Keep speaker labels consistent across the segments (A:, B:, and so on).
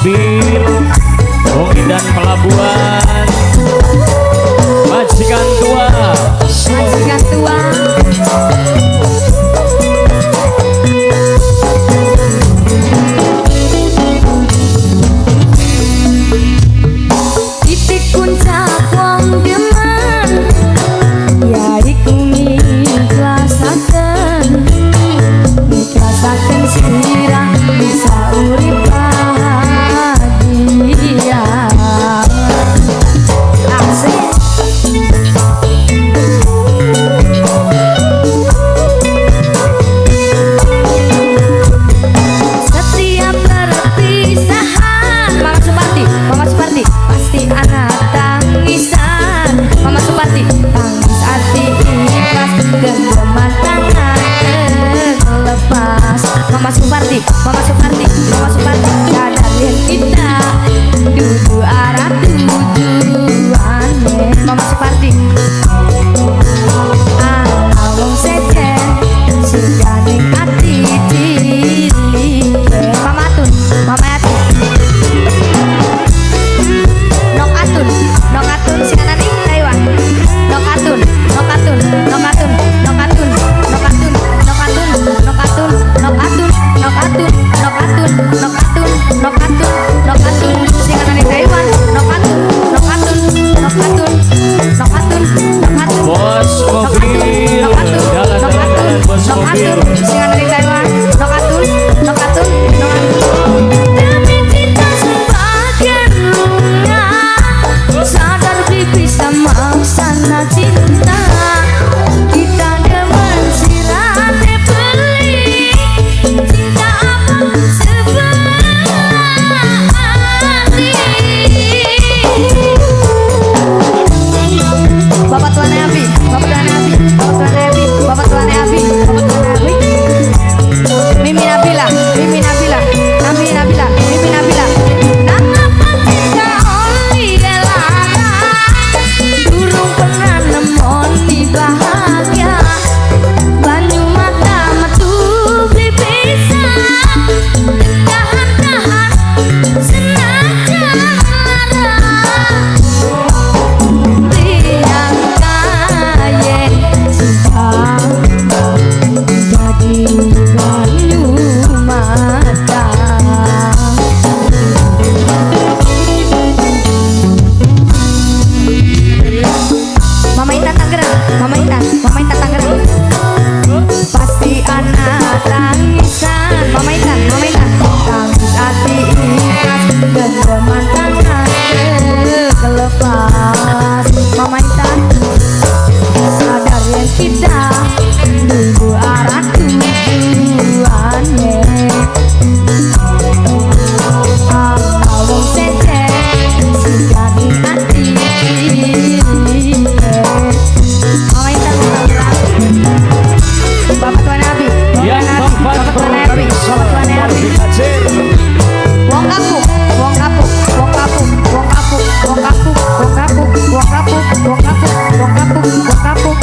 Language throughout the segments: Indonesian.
A: mobil, wong dan pelabuhan, majikan tua,
B: majikan tua. Titik puncak wong demen, yaiku nikhlasaken, nikhlasaken sirah bisa urip bahagia. Asik. Setiap perpisahan, Mama Suparti pasti anak tangisan. Mama Suparti tangis hati ikhlas, genggaman tangan terlepas. Mama Suparti sadar yen kita dudu arah tujuannya. Mama Suparti wong sejen sudaning ati cilike. Mama Atun Nok Atun singanani Taiwan. Nok Atun singanani Taiwan. Nok Atun
A: bos mobil, jalan bos mobil.
B: singanani Taiwan. Nok Atun demi kita sebagai bunga, sadar bisa maksana cinta. Kita demen sirate beli, cinta apa seperti Bapak Tuan Abi. Mimi Nabila. Nama patika oli delara, durung pernah nemoni bahagia. Banyu mata metu beli pisah, tahan senajan lara. Tiang kaya cinta jadi banyu mata. Mama Intan Tangerang pasti anak tangisan. Mama Intan tangis hati ikhlas, genggaman tangan terlepas. Mama Intan sadar yang kita nunggu arah tujuannya. Wong sejen sudaning ati cilike. Mama Intan Bapak Tuan Abi. Wong kapuk.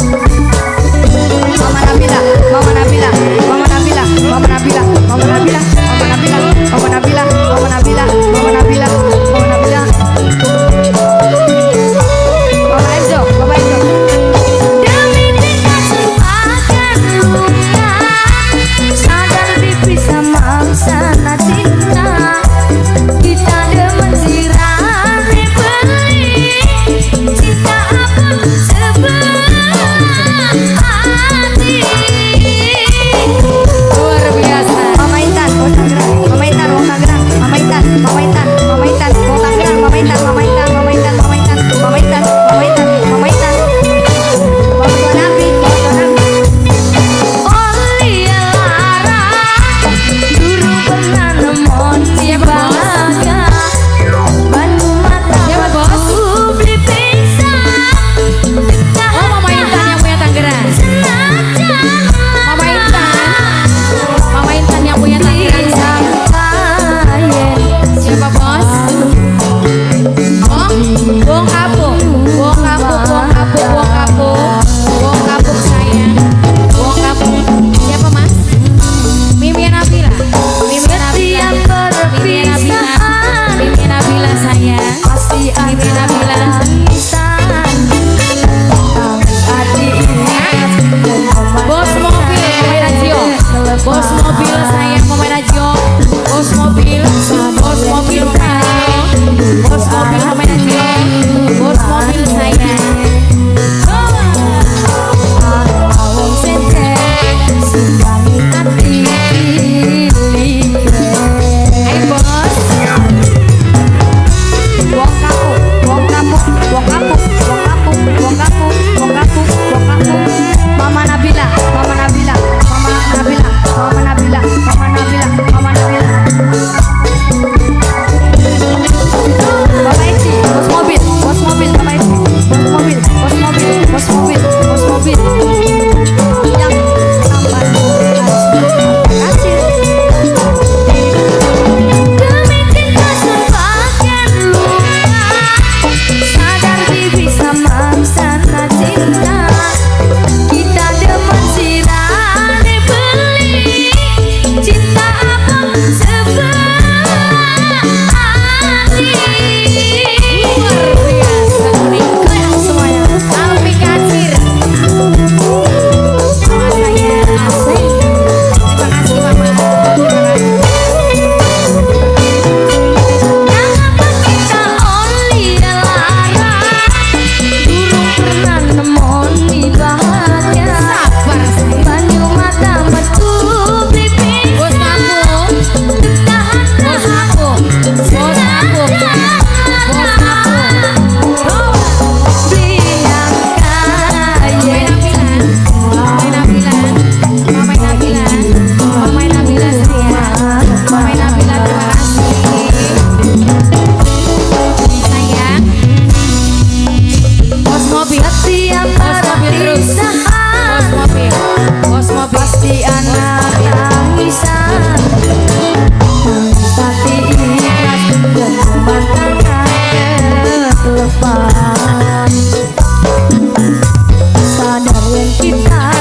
B: kita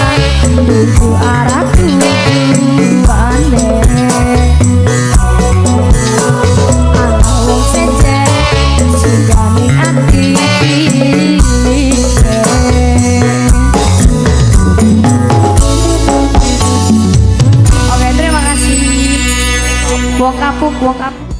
B: menuju arah tujuannya. Ana wong sejen sugani ati. Oke, terima kasih. Wong kapuk, wong kapuk.